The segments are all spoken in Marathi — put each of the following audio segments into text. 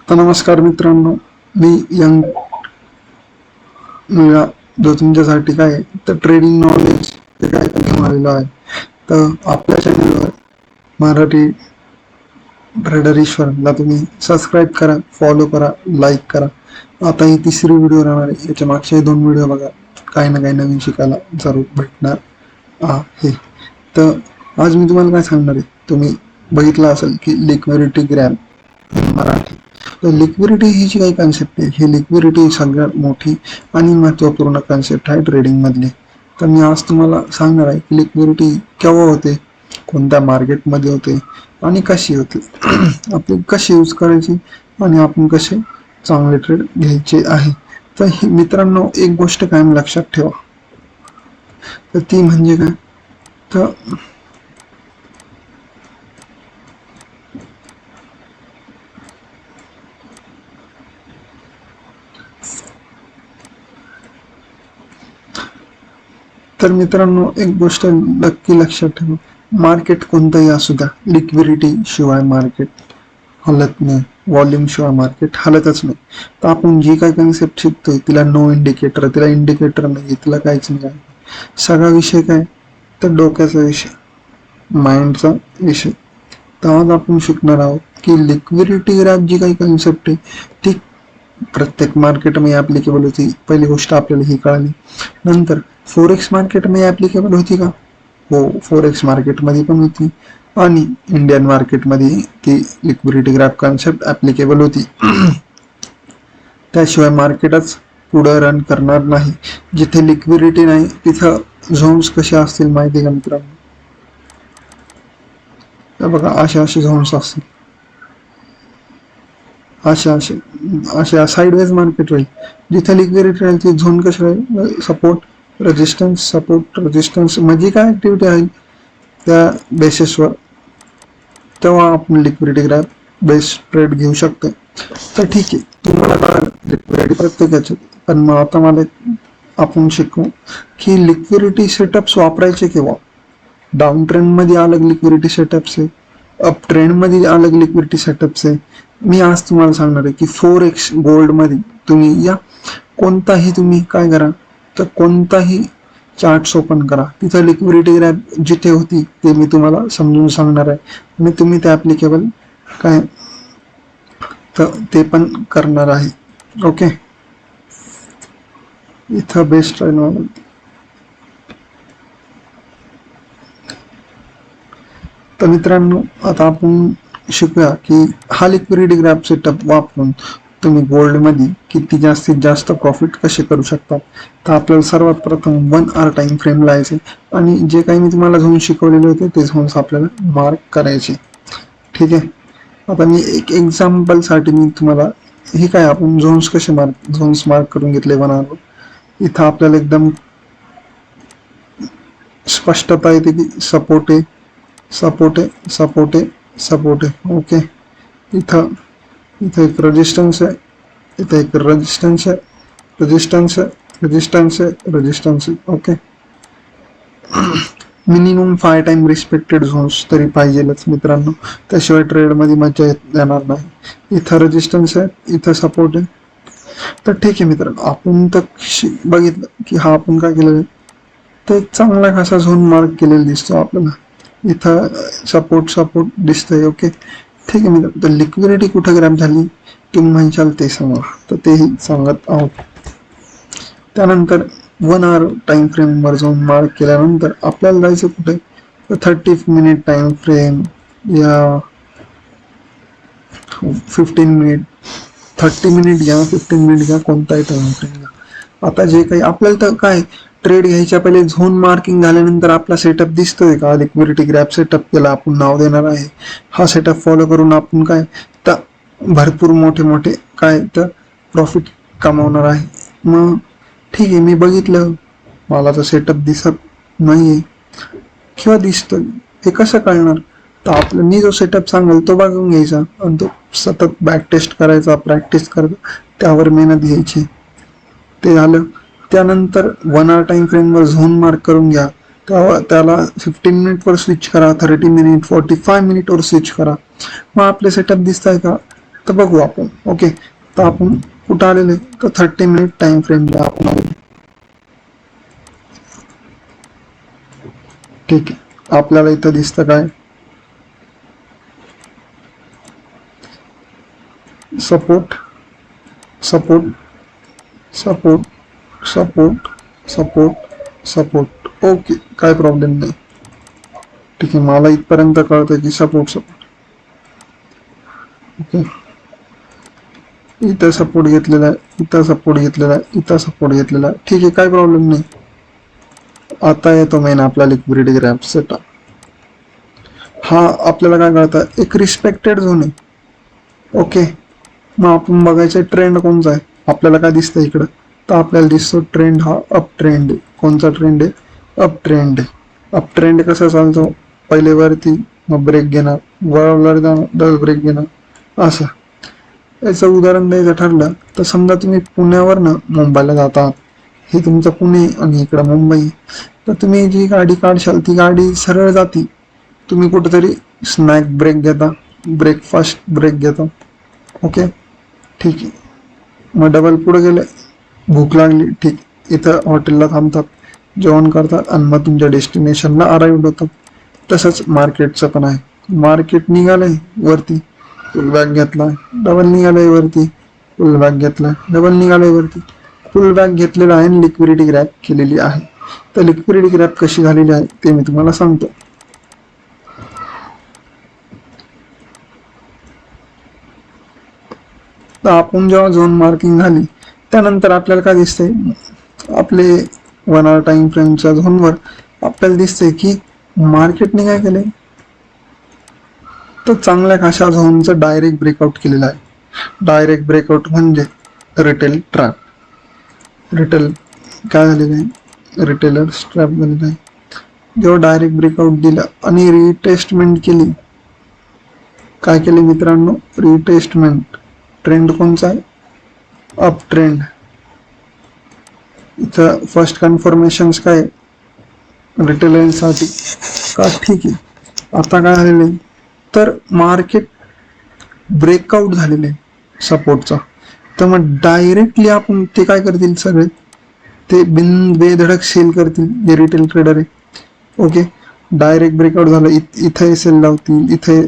तर नमस्कार मित्रांनो, मी यंग मुलगा जो तुमच्यासाठी काय तर ट्रेडिंग नॉलेज काय घेऊन आलेलो आहे. तर आपल्या चॅनलवर मराठी ट्रेडर ईश्वरला तुम्ही सबस्क्राईब करा, फॉलो करा, लाईक करा. आता ही तिसरी व्हिडिओ राहणार आहे. याच्या मागचे 2 व्हिडिओ बघा, काही ना काही नवीन शिकायला जरूर भेटणार आहे. तर आज मी तुम्हाला काय सांगणार आहे, तुम्ही बघितलं असेल की लिक्विडिटी ग्रॅब मराठी. तर लिक्विडिटी ही जी काही कन्सेप्ट आहे, ही लिक्विडिटी सगळ्यात मोठी आणि महत्त्वपूर्ण कन्सेप्ट आहे ट्रेडिंग मधली. तर मी आज तुम्हाला सांगणार आहे की लिक्विडिटी केव्हा होते, कोणत्या मार्केटमध्ये होते आणि कशी होते, आपण कशी यूज करायची आणि आपण कसे चांगले ट्रेड घ्यायचे आहे. तर ही मित्रांनो एक गोष्ट कायम लक्षात ठेवा, तर ती म्हणजे काय, तर तर मित्रांनो एक गोष्ट नक्की लक्षात ठेवा, मार्केट कोणतंही असू द्या, लिक्विडिटी शिवाय मार्केट हलत नाही, व्हॉल्यूम शिवाय मार्केट हलतच नाही. तर आपण जी काही कन्सेप्ट शिकतोय तिला नो इंडिकेटर, तिला इंडिकेटर नाही, तिला काहीच नाही. सगळा विषय काय, तर डोक्याचा विषय, माइंडचा विषय. तर आज आपण शिकणार आहोत की लिक्विडिटी ग्रॅब जी काही कन्सेप्ट आहे ती प्रत्येक मार्केटमध्ये ऍप्लिकेबल होती. पहिली गोष्ट आपल्याला ही कळाली. नंतर फोरेक्स मार्केटमध्ये ऍप्लिकेबल होती का? हो, फोरेक्स मार्केटमध्ये पण होती आणि इंडियन मार्केटमध्ये ती लिक्विडिटी ग्रॅब कन्सेप्ट ऍप्लिकेबल होती. त्याशिवाय मार्केटच पुढे रन करणार नाही. जिथे लिक्विडिटी नाही तिथं झोन्स कसे असतील माहिती का मित्रांनो? तर बघा असे झोन्स असतील, अशा साइडवेज मार्केट राहील. जिथे लिक्विडिटी राहील ती झोन कशी राहील, सपोर्ट रेजिस्टन्स म्हणजे काय ऍक्टिव्हिटी आहे त्या बेसिसवर, तेव्हा आपण लिक्विडिटी ग्रॅब बेस्ट ट्रेड घेऊ शकतो. तर ठीक आहे, तुम्हाला कळलं लिक्विडिटी प्रत्येकाचे. पण मग आता मला आपण शिकू की लिक्विडिटी सेटअप्स वापरायचे केव्हा. डाऊन ट्रेंड मध्ये अलग लिक्विडिटी सेटअप्स आहे, अप ट्रेंड मध्ये अलग लिक्विडिटी सेटअप्स आहे. मी आज तुम्हाला सांगणार आहे की 4x गोल्ड मध्ये तुम्ही या कोणताही तुम्ही काय करा, तर कोणताही चार्ट्स ओपन करा, तिथं लिक्विडिटी ग्रॅब जिथे होती ते मी तुम्हाला समजून सांगणार आहे आणि तुम्ही ते ऍप्लिकेबल काय तर ते पण करणार आहे. ओके, इथं बेस्ट राहील. तर मित्रांनो आता आपण शिकूया की हा लिक्विडिटी ग्रॅब सेटअप वापरून तुम्ही गोल्ड मध्ये किती जास्तीत जास्त प्रॉफिट कसे करू शकता. तर आपल्याला सर्वात प्रथम 1 आवर टाइम फ्रेम लावायचे आणि जे काही मी तुम्हाला झोन शिकवलेले होते ते झोन्स आपल्याला मार्क करायचे. ठीक आहे, आता मी एक एक्झाम्पल साठी मी तुम्हाला हे काय आपण झोन्स मार्क करून घेतले 1 आवर. इथं आपल्याला एकदम स्पष्टता येते की सपोर्ट आहे, सपोर्ट आहे, सपोर्ट आहे, सपोर्ट आहे. ओके, इथं एक रेजिस्टन्स आहे, इथं एक रेजिस्टन्स आहे, रेजिस्टन्स आहे, रेजिस्टन्स आहे, रेजिस्टन्स आहे. Okay, minimum 5 time respected zones तरी पाहिजेलच मित्रांनो, त्याशिवाय ट्रेड मध्ये मजा येणार नाही. इथं रेजिस्टन्स आहे, इथं सपोर्ट आहे. तर ठीक आहे मित्रांनो, आपण तर बघितलं की हा आपण काय केलेलं आहे, तर एक चांगला खासा झोन मार्क केलेला दिसतो आपल्याला. इथं सपोर्ट दिसतंय. ओके, ठीक आहे मित्रांनो, तर लिक्विडिटी कुठं ग्रॅब झाली तुम्ही म्हणशाल ते सांगा, तर तेही सांगत आहोत. त्यानंतर 1 आवर टाइम फ्रेम वर जाऊन मार्क केल्यानंतर आपल्याला जायचं कुठे, तर 30 मिनिट टाइम फ्रेम या 15 मिनिट, 30 मिनिट घ्या, 15 मिनिट घ्या, कोणताही टाइम फ्रेम घ्या. आता जे काही आपल्याला तर काय ट्रेड घ्यायच्या पहिले झोन मार्किंग झाल्यानंतर आपला सेटअप दिसतोय का, लिक्विडिटी ग्रॅब सेटअप केला आपण नाव देणार आहे. हा सेटअप फॉलो करून आपण काय तर भरपूर मोठे काय तर प्रॉफिट कमावणार आहे. मग ठीक आहे, मी बघितलं मला तर सेटअप दिसत नाहीये किंवा दिसतोय, हे कसं कळणार. तर आपलं मी जो सेटअप सांगेल तो बघून घ्यायचा आणि तो सतत बॅक टेस्ट करायचा, प्रॅक्टिस करायचा, त्यावर मेहनत घ्यायची. ते झालं. त्यानंतर 1 आवर टाइम फ्रेम वर झोन मार्क करून घ्या, त्याला 15 मिनिट वर स्विच करा, 30 मिनिट, 45 मिनिट वर स्विच करा. मग आपले सेटअप दिसत आहे का, तर बघू आपण. ओके, तर आपण कुठं आलेले, तर 30 मिनिट टाइम फ्रेमला आपण आलेले. ठीक आहे, आपल्याला इथं दिसतं काय, support support support support support support. Okay, काय प्रॉब्लेम नाही. ठीक आहे, मला इथपर्यंत कळतं की सपोर्ट सपोर्ट. ओके, इथं सपोर्ट घेतलेला आहे, इथं सपोर्ट घेतलेला आहे, इथं सपोर्ट घेतलेला आहे. ठीक आहे, काय प्रॉब्लेम नाही. आता येतो मेन आपला लिक्विडिटी ग्रॅप सेटअप. हा आपल्याला काय कळतं, एक रिस्पेक्टेड झोन आहे. ओके, मग आपण बघायचं ट्रेंड कोणचा आहे. आपल्याला काय दिसतं इकडं, तर आपल्याला दिसतो ट्रेंड हा अप ट्रेंड आहे. कोणचा ट्रेंड आहे, अप ट्रेंड आहे. अप ट्रेंड कसा चालतो, पहिले वरती मग ब्रेक घेणार, वर जाणार ब्रेक घेणार असं. याचं उदाहरण द्यायचं ठरलं तर समजा तुम्ही पुण्यावरनं मुंबईला जातात, हे तुमचं पुणे आणि इकडं मुंबई, तर तुम्ही जी गाडी काढशाल ती गाडी सरळ जाती. तुम्ही कुठेतरी स्नॅक ब्रेक घेता, ब्रेकफास्ट ब्रेक घेता. ओके, ठीक आहे. मग डबल पुढे गेले, भूक लागली, ठीक, इथं हॉटेलला थांबतात, जेवण करतात आणि मग तुमच्या डेस्टिनेशनला अराईव्ह होतात. तसंच मार्केटचं पण आहे. मार्केट निघालंय वरती, फुल बॅग घेतला, डबल निघालंय वरती, फुल बॅग घेतला, डबल निघालंय वरती, फुल बॅग घेतलेला आहे आणि लिक्विडिटी ग्रॅप केलेली आहे. तर लिक्विडिटी ग्रॅप कशी झालेली आहे ते मी तुम्हाला सांगतो. तर आपण जेव्हा झोन मार्किंग झाली त्यानंतर आपल्याला काय दिसतंय, आपले 1 आवर टाइम फ्रेमच्या झोनवर आपल्याला दिसतंय की मार्केटने काय केलंय, तर चांगल्या खाशा झोनचं डायरेक्ट ब्रेकआउट केलेलं आहे. डायरेक्ट ब्रेकआउट म्हणजे रिटेल ट्रॅप. रिटेल काय झालेलं आहे, रिटेलर ट्रॅप झालेलं आहे. जेव्हा डायरेक्ट ब्रेकआउट दिलं आणि रिटेस्टमेंट केली, काय केले मित्रांनो, रिटेस्टमेंट. ट्रेंड कोणचा आहे, अप ट्रेंड. इथं फर्स्ट कन्फर्मेशन्स काय रिटेलरसाठी का, ठीक आहे. आता काय झालेलं आहे, तर मार्केट ब्रेकआउट झालेले सपोर्टचा. तर मग डायरेक्टली आपण ते काय करतील, सगळे ते बेधडक सेल करतील जे रिटेल ट्रेडर आहे. ओके, डायरेक्ट ब्रेकआउट झालं, इथं एसएल लावतील, इथे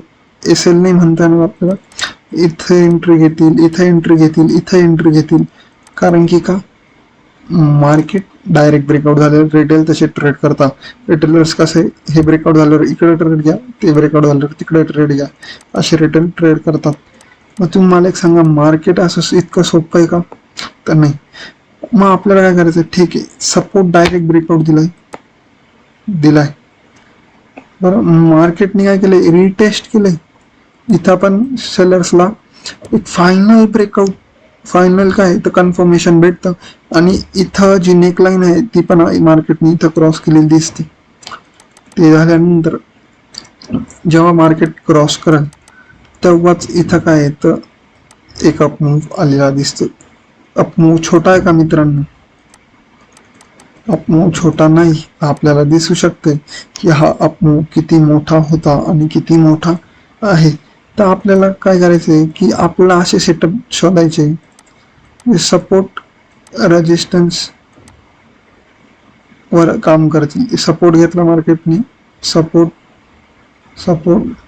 एसएल नाही म्हणता येणार आपल्याला, इथं एंट्री घेतील, इथं एंट्री घेतील, इथं एंट्री घेतील. कारण की का, मार्केट डायरेक्ट ब्रेकआउट झाल्यावर रिटेल तसे ट्रेड करतात. रिटेलर्स कसे, हे ब्रेकआउट झाल्यावर इकडे ट्रेड घ्या, ते ब्रेकआउट झाल्यावर तिकडे ट्रेड घ्या, असे रिटेल ट्रेड करतात. मग तुम्ही मला एक सांगा, मार्केट असं इतकं सोपं आहे का, तर नाही. मग आपल्याला काय करायचं, ठीक आहे, सपोर्ट डायरेक्ट ब्रेकआउट दिलाय बरं, मार्केटने काय केलंय, रिटेस्ट केलंय. इथं आपण सेलर्सला एक फायनल ब्रेकआउट, फायनल काय तर कन्फर्मेशन भेटतं. आणि इथं जी नेकलाईन आहे ती पण मार्केटने इथं क्रॉस केलेली दिसते. ते झाल्यानंतर जेव्हा मार्केट क्रॉस करेल तेव्हाच इथं काय आहे, तर एक अपमूव्ह आलेला दिसतो. अपमूव्ह छोटा आहे का मित्रांनो, अपमूव्ह छोटा नाही. आपल्याला दिसू शकते की हा अपमूव्ह किती मोठा होता आणि किती मोठा आहे. तर आपल्याला काय करायचंय की आपल्याला असे सेटअप शोधायचे सपोर्ट रेजिस्टन्स वर काम करतील. सपोर्ट घेतला मार्केटने, support support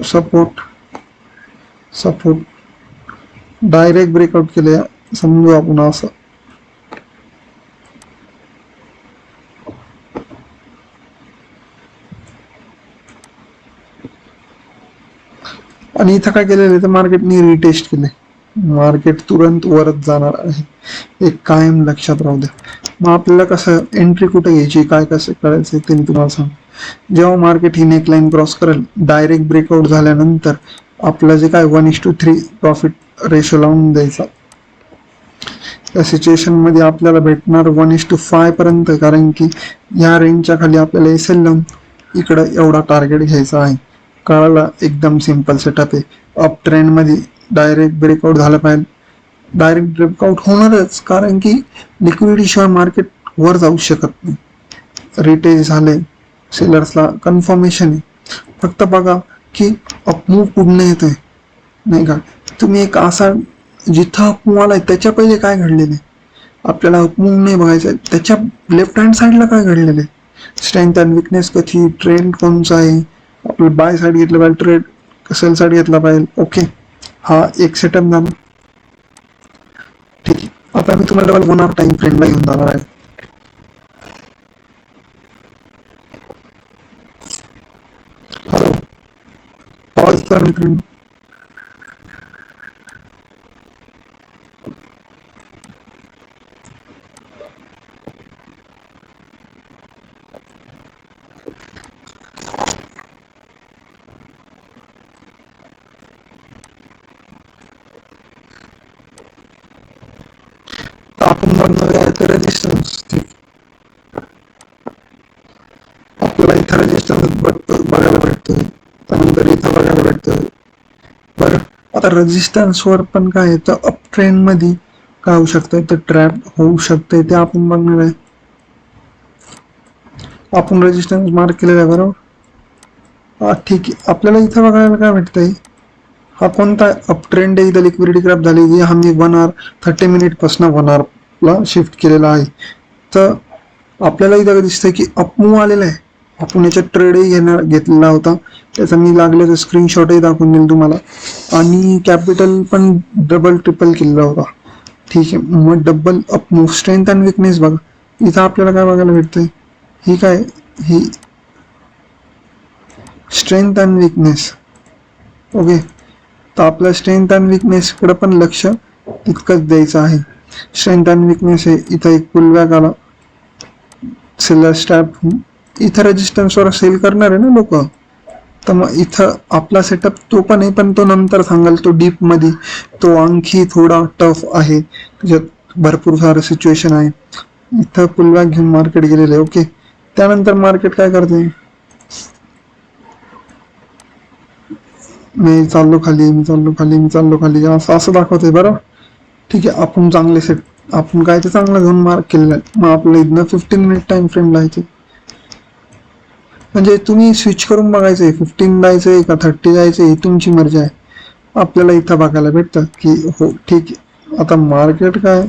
support support, direct breakout केले समजू आपण असं. आणि इथं काय केलेलं तर मार्केटने रिटेस्ट केले, मार्केट तुरंत वरच जाणार आहे, एक कायम लक्षात राहू द्या. मग आपल्याला कसं एंट्री कुठे घ्यायची, काय कसं करायचं ते मी तुम्हाला सांग. जेव्हा मार्केट ही नेकलाईन क्रॉस करेल, डायरेक्ट ब्रेकआउट झाल्यानंतर आपलं जे काय 1:3 प्रॉफिट रेशो लावून द्यायचा. या सिच्युएशन मध्ये आपल्याला भेटणार 1:5 पर्यंत, कारण की या रेंजच्या खाली आपल्याला एसएल लावून इकडं एवढा टार्गेट घ्यायचा आहे. कळाला, एकदम सिंपल सेटअप आहे. अप ट्रेंड मध्ये डायरेक्ट ब्रेकआउट झालं पाहिजे, डायरेक्ट ब्रेकआउट होणारच, कारण की लिक्विडिटी शिवाय मार्केट वर जाऊ शकत नाही. रिटेज झाले, सेलर्सला कन्फर्मेशन आहे, फक्त बघा की अपमूव्ह कुठनं येतोय. नाही का. तुम्ही एक असा जिथं अपमूव आलाय त्याच्या पहिले काय घडलेलं आहे आपल्याला अपमूव नाही बघायचं आहे, त्याच्या लेफ्ट हँड साईडला काय घडलेलं आहे, स्ट्रेंथ अँड विकनेस कशी, ट्रेंड कोणचा आहे, आपलं बाय साईड घेतलं पाहिजे, ट्रेड सेल साईड घेतला पाहिजे. ओके, हा एक सेटअप झाला. ठीक आहे, आता मी तुम्हाला डबल 1 hour टाइम फ्रेमला घेऊन जाणार आहे. हॅलो, पॉज कर मित्रांनो. तर आपण बघणार आहे तर रेजिस्टन्स. आपल्याला इथं रेजिस्टन्स बघायला भेटतोय, त्यानंतर इथं बघायला भेटतोय. बरं, आता रेजिस्टन्सवर पण काय आहे तर अप ट्रेंड मध्ये काय होऊ शकतंय तर ट्रॅप होऊ शकतंय, ते आपण बघणार आहे. आपण रेजिस्टन्स मार्क केलेला आहे बरोबर. हा ठीक आहे, आपल्याला इथं बघायला काय भेटतंय, हा कोणता अप ट्रेंड आहे, इथं लिक्विडिटी क्रॅप झाली, हा मी 1 hour 30 मिनिट पासून 1 hour ला शिफ्ट केलेला आहे. तर आपल्याला इथं दिसतंय की अपमूव आलेला आहे. आपण याच्यात ट्रेडही घेतलेला होता, त्याचा मी लागले तर स्क्रीनशॉटही दाखवून देईल तुम्हाला, आणि कॅपिटल पण डबल ट्रिपल केलेला होता. ठीक आहे, मग double up move, strength and weakness बघा, इथं आपल्याला काय बघायला भेटतंय, ही काय, ही स्ट्रेंथ अँड विकनेस. ओके, तर आपल्या स्ट्रेंथ अँड विकनेसकडे पण लक्ष तितकंच द्यायचं आहे. स्ट्रेंथ अँड विकनेस आहे, इथं एक पुलबॅक आला, सेलर स्टॅप, इथं रेजिस्टन्सवर सेल करणार आहे ना लोक, तर मग इथं आपला सेटअप तो पण आहे, पण तो नंतर सांगाल, तो डीप मध्ये, तो आणखी थोडा टफ आहे, त्याच्यात भरपूर सारं सिच्युएशन आहे. इथं पुलबॅक घेऊन मार्केट गेलेलं आहे. ओके, त्यानंतर मार्केट काय करते, मी चाललो खाली, मी चाललो खाली, मी चाललो खाली, असं असं दाखवतंय बरं. ठीक आहे, आपण चांगले सेट, आपण काय ते चांगलं घेऊन मार्क केलेलं आहे. मग आपलं इथनं 15 मिनिट टाइम फ्रेम लावायचे, म्हणजे तुम्ही स्विच करून बघायचंय, 15 जायचंय का 30 जायचंय, ही तुमची मर्जी आहे. आपल्याला इथं बघायला भेटतं की हो ठीक आहे. आता मार्केट काय,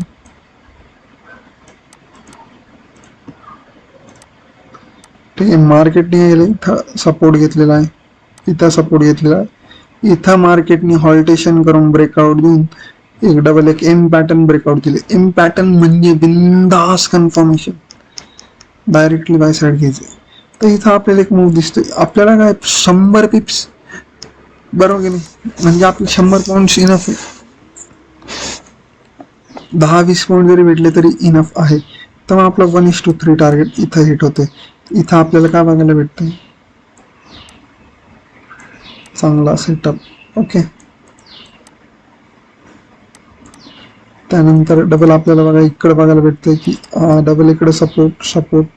ठीक आहे, मार्केटने इथं सपोर्ट घेतलेला आहे, इथं सपोर्ट घेतलेला आहे, इथं मार्केटने हॉल्टेशन करून ब्रेकआउट देऊन एक डबल एक एम पॅटर्न ब्रेकआउट दिले. एम पॅटर्न म्हणजे बिंदास कन्फर्मेशन, डायरेक्टली बाय साईड घ्यायचे. तर इथं आपल्याला एक मूव दिसतोय, आपल्याला काय 100 पिप्स बरोबर की नाही, म्हणजे आपले 100 पॉईंट इनफ आहे, 10-20 पॉईंट जरी भेटले तरी इनफ आहे. तर मग आपलं 1:3 टार्गेट इथं हिट होते. इथं आपल्याला काय बघायला भेटतंय, चांगला सेटअप. ओके, त्यानंतर डबल आपल्याला बघा इकडे बघायला भेटतंय की डबल इकडे सपोर्ट सपोर्ट,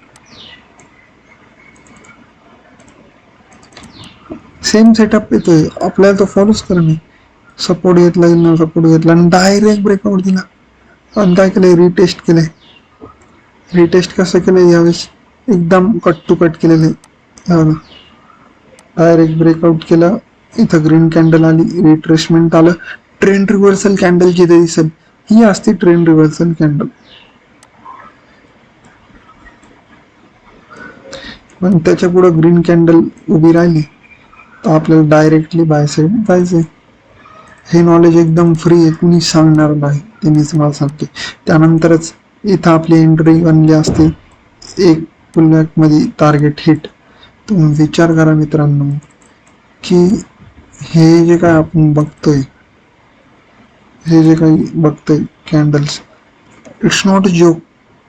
सेम सेटअप येतोय, आपल्याला तो फॉलोच करणे. सपोर्ट घेतला, सपोर्ट घेतला आणि डायरेक्ट ब्रेकआउट दिला, आणि काय केलंय, रिटेस्ट केलंय. रिटेस्ट कसं केलंय यावेळेस, एकदम कट टू कट केलेलं आहे. डायरेक्ट ब्रेकआउट केला, इथं ग्रीन कॅन्डल आली, रिट्रेसमेंट आलं, ट्रेंड रिव्हर्सल कॅन्डल जिथे दिसेल ही असते ट्रेंड रिव्हर्सल कॅन्डल. पण त्याच्या पुढे ग्रीन कॅन्डल उभी राहिली तर आपल्याला डायरेक्टली बाय साईड जायचंय. हे नॉलेज एकदम फ्री आहे, कुणी सांगणार नाही, ते मी तुम्हाला सांगते. त्यानंतरच इथं आपली एंट्री बनली असते एक पुलबॅक मध्ये टार्गेट हिट. तुम्ही विचार करा मित्रांनो की हे जे काय आपण बघतोय, हे जे काही बघतोय candles, it's not a joke.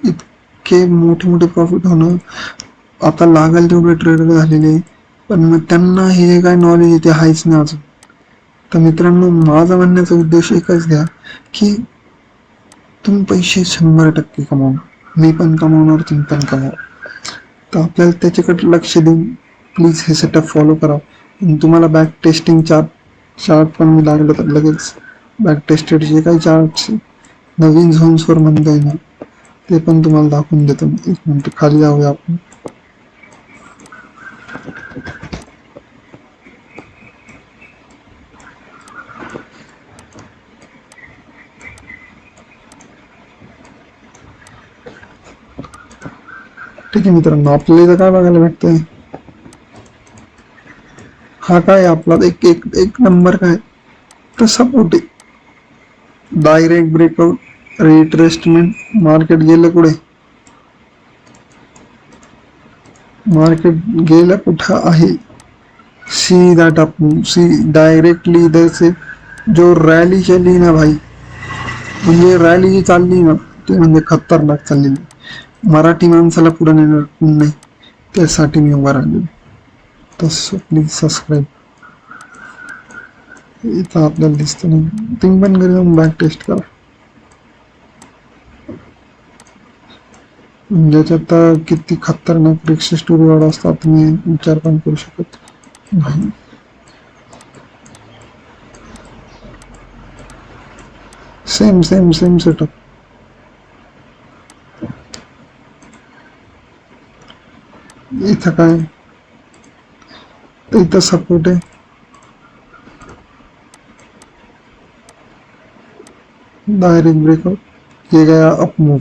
इतके मोठे मोठे प्रॉफिट होणं, आता लागेल तेवढे ट्रेडर झालेले, पण मग त्यांना हे जे काय नॉलेज आहे ते आहेच नाही अजून. तर मित्रांनो, माझा म्हणण्याचा उद्देश एकच घ्या की तुम्ही पैसे 100% कमावा, मी पण कमावणार, तुम्ही पण कमावा. तर आपल्याला त्याच्याकडे लक्ष देऊन प्लीज हे सेटअप फॉलो करा. तुम्हाला बॅक टेस्टिंग चार्ट पण मी लागलं तर लगेच बॅक टेस्टेड जे काही चार्ट नवीन झोन्सवर म्हणताय ना, ते पण तुम्हाला दाखवून देतो. एक मिनिट खाली जाऊया आपण. ठीक आहे मित्रांनो, आपल्याला इथं काय बघायला भेटतंय, हा काय आपला एक एक एक नंबर काय तर सपोर्ट आहे. डायरेक्ट ब्रेकआउट, रिट्रेसमेंट, मार्केट गेलं पुढे, मार्केट गेलं कुठं आहे, see that up see directly इधर से जो रॅली चली ना भाई, म्हणजे रॅली जी चालली ना ती म्हणजे खतरनाक चाललेली. मराठी माणसाला पुढे नेणार कोण नाही, त्यासाठी मी उभा राहिलेलो. तसं प्लीज सबस्क्राईब. इथं आपल्याला दिसतं नाही, तुम्ही पण घरी जाऊन बॅक टेस्ट करा. ज्याच्यात किती खतरनाक रिक्शा स्टोरी वाढ असतात तुम्ही विचार पण करू शकत नाही. Same same same setup. इथं काय, इथं सपोर्ट आहे, डायरेक्ट ब्रेकआउट, ये गया अप मूव.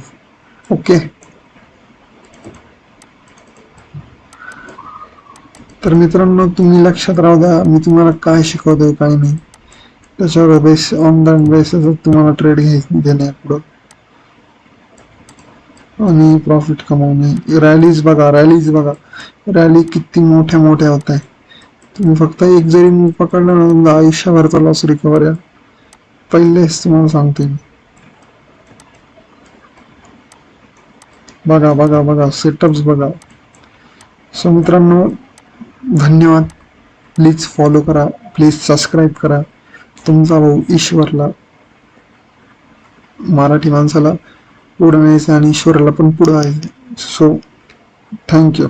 ओके, तर मित्रांनो तुम्ही लक्षात राहू द्या मी तुम्हाला काय शिकवतोय काय नाही, त्याच्यावर बेस ऑन द बेसिस तुम्हाला ट्रेड घेणे पुढं आणि प्रॉफिट कमवणे. रॅलीज बघा, रॅलीज बघा, रॅली किती मोठ्या मोठ्या होत आहे. तुम्ही फक्त एक जरी मूव पकडला ना तुमचा आयुष्यभरचा लॉस रिकवर आहे, पहिलेच तुम्हाला सांगते मी. बघा बघा बघा, सेटअप्स बघा. सो मित्रांनो, धन्यवाद. प्लीज फॉलो करा, प्लीज सबस्क्राईब करा. तुमचा भाऊ ईश्वरला, मराठी माणसाला पुढे न्यायचं आणि ईश्वराला पण पुढे आहे. So thank you.